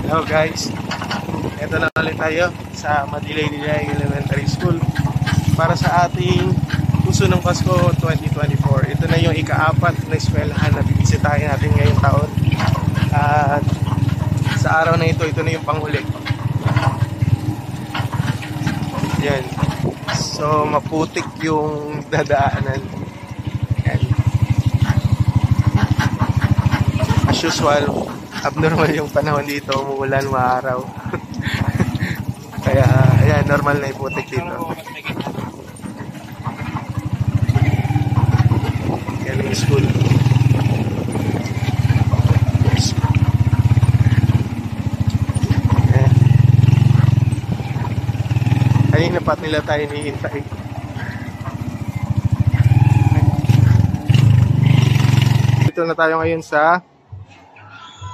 Hello guys, ito na ulit tayo sa Madilay-Dilay Elementary School para sa ating Puso ng Pasko 2024. Ito na yung ika-4 na eskwelahan na bibisitahin natin ngayong taon. At sa araw na ito, ito na yung panghuli. Yan. So maputik yung dadaanan. Yan. As usual, abnormal yung panahon dito, umuulan, maaraw. Kaya, ayan, normal na iputik dito. Yan yung school. Ayan. Kanina pa nila tayo nihintay. Dito na tayo ngayon sa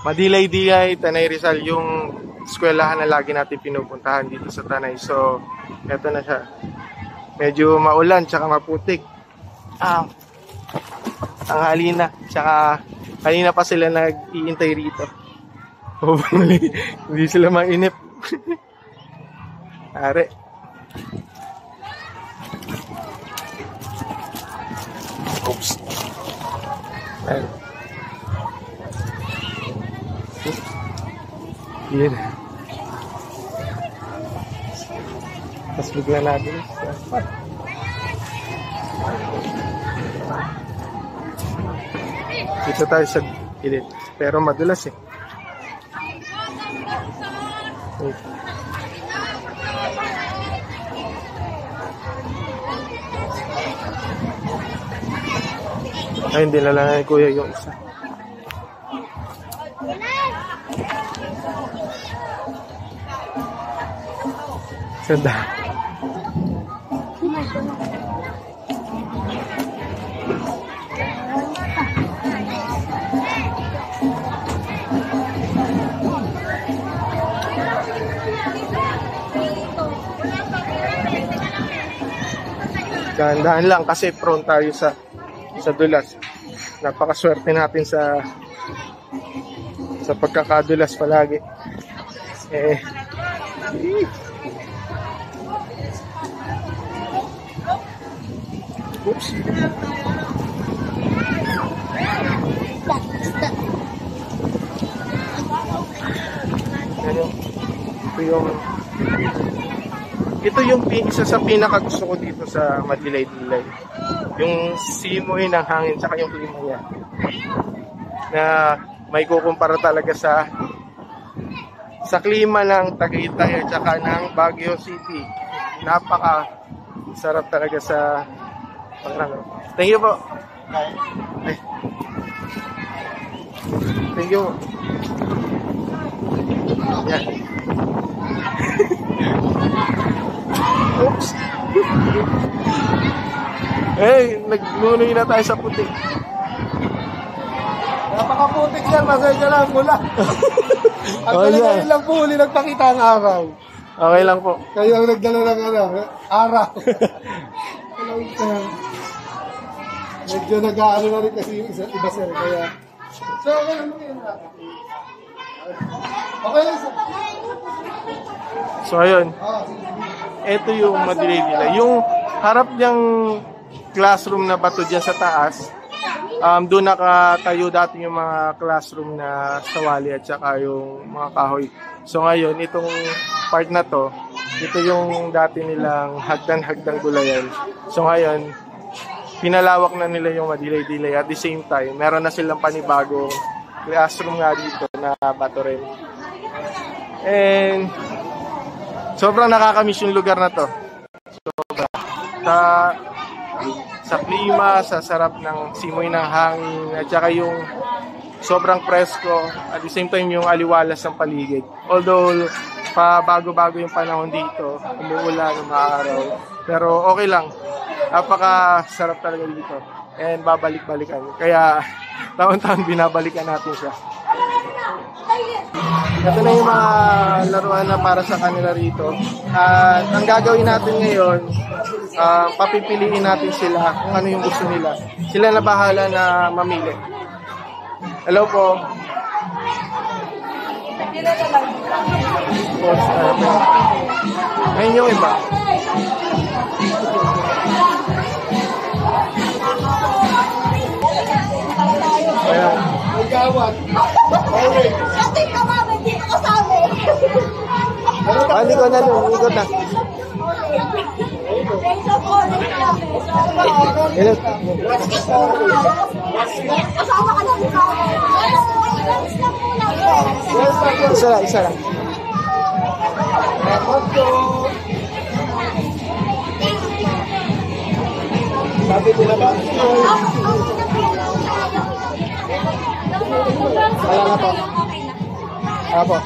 Madilay-Dilay, Tanay Rizal, yung eskwelahan na lagi natin pinupuntahan dito sa Tanay. So, eto na siya. Medyo maulan, tsaka maputik. Tanghali na, tsaka kanina pa sila nag-iintay rito. Hindi sila mainip. Are. Oops. Ayan. Yan. Tapos bigla natin. Dito tayo sa gilid. Pero madulas eh. Ay, hindi lang ni Kuya yung isa. Ganda. Dahan-dahan lang kasi prone tayo sa dulas. Napakaswerte natin sa pagkakadulas palagi. Oops. Ito yung isa sa pinakagusto ko dito sa Madilay-Dilay. Yung simoy ng hangin tsaka yung klima niya. Na may kukumpara talaga sa klima ng Tagaytay at saka ng Baguio City. Napaka sarap talaga sa thank you po. Thank you. Yan. Oops. Hey, naglunoy na tayo sa putik. Napakaputik yan, masaya ka lang mula. Ang talaga lang po huli nagpakita ang araw. Okay lang po. Kayo ang nagdala ng araw. Medyo nag-aano na rin kasi yung iba sir. Kaya, so okay lang mo yun. Okay lang sir. So ayun. Ito yung Madilay-Dilay. Yung harap niyang classroom na bato dyan sa taas. Doon nakatayo dati yung mga classroom na sawali at saka yung mga kahoy. So ngayon, itong part na to, ito yung dati nilang hagdan-hagdang gulayan. So ngayon, pinalawak na nila yung Madilay-Dilay. At the same time, meron na silang panibagong classroom nga dito na bato rin. And sobrang nakakamiss yung lugar na to. Sobra. Sa klima, sa sarap ng simoy ng hangin, at saka yung sobrang presko, at the same time yung aliwalas ng paligid. Although, bago-bago yung panahon dito, umuulan, umaaraw, pero okay lang. Napaka-sarap talaga dito. And babalik-balikan. Kaya, taon-taon binabalikan natin siya. Ito na yung mga laruan na para sa kanila rito. At ang gagawin natin ngayon, papipiliin natin sila kung ano yung gusto nila. Sila na bahala na mamili. Hello po. Sports urban. Ngayon yung iba. Ayan. Kasi ka mama, dito ka sa amin. Ikot na doon, ikot na. Kasama ka lang sa amin. Isa lang, isa lang. Sabi nila ba? Wala na po. Apo.